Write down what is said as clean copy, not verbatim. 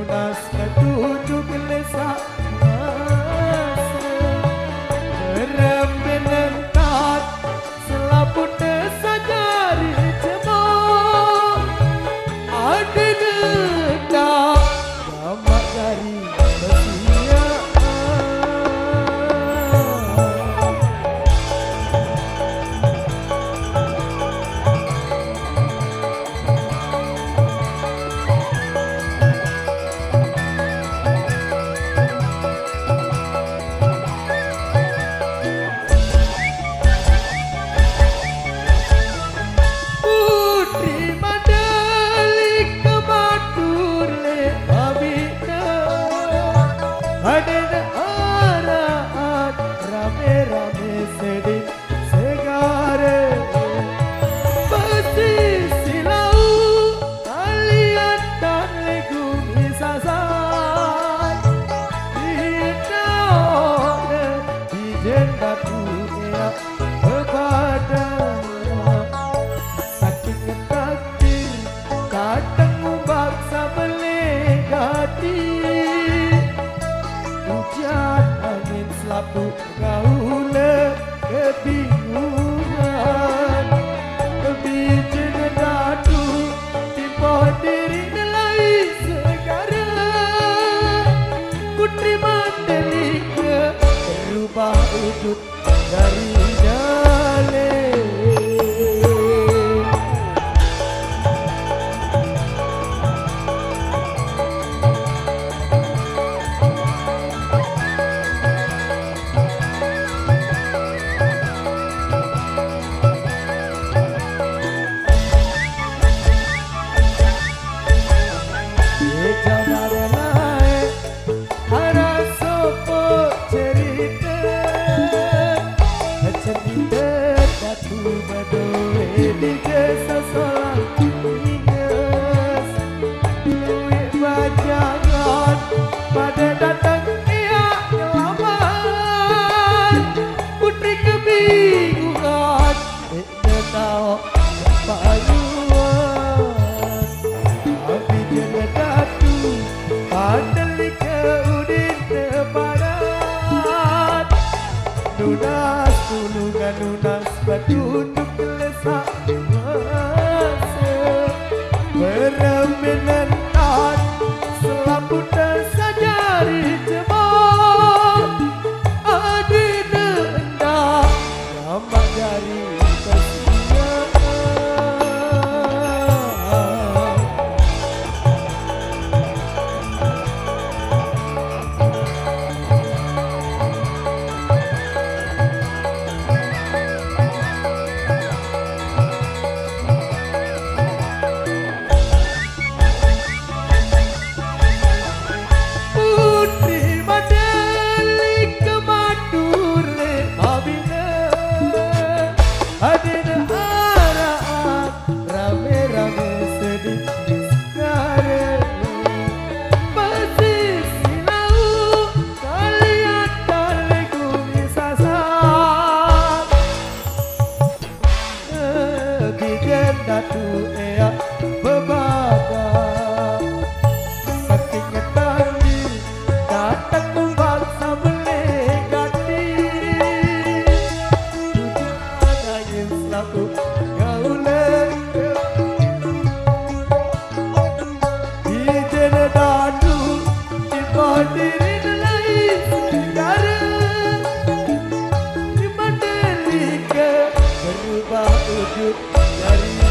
lunas ketujuh lesak masa merembenentak selaput desa jari cemong ada dedak gamak dari besia. Ada arahan rame-rame sedih segare pesisi laut kalian dan legum isasai didaone di jendatu ya kepada saking takdir kadang membaksa melegati hujan angin selaput gaule kebingungan kebijen dadu timpo diri nelai segara putri Mandalika berubah wujud dari jale. Pada datang ia nyelamat putri kebingungan tidak tahu payuan tapi dia datu Mandalika udin tepadat lunas tulungan lunas batutuk lesak masa berembenan tan selaput desa jari cemong ada denda gamak dari besia. Ada arahan rame-rame sedih segare pesisi laut kalian dan legum isasat bijen datu ea bebaga saking tadi datang membaksa melegati selaput gaule di jenedadu timpo diri nelai segara di Mandalika berubah wujud dari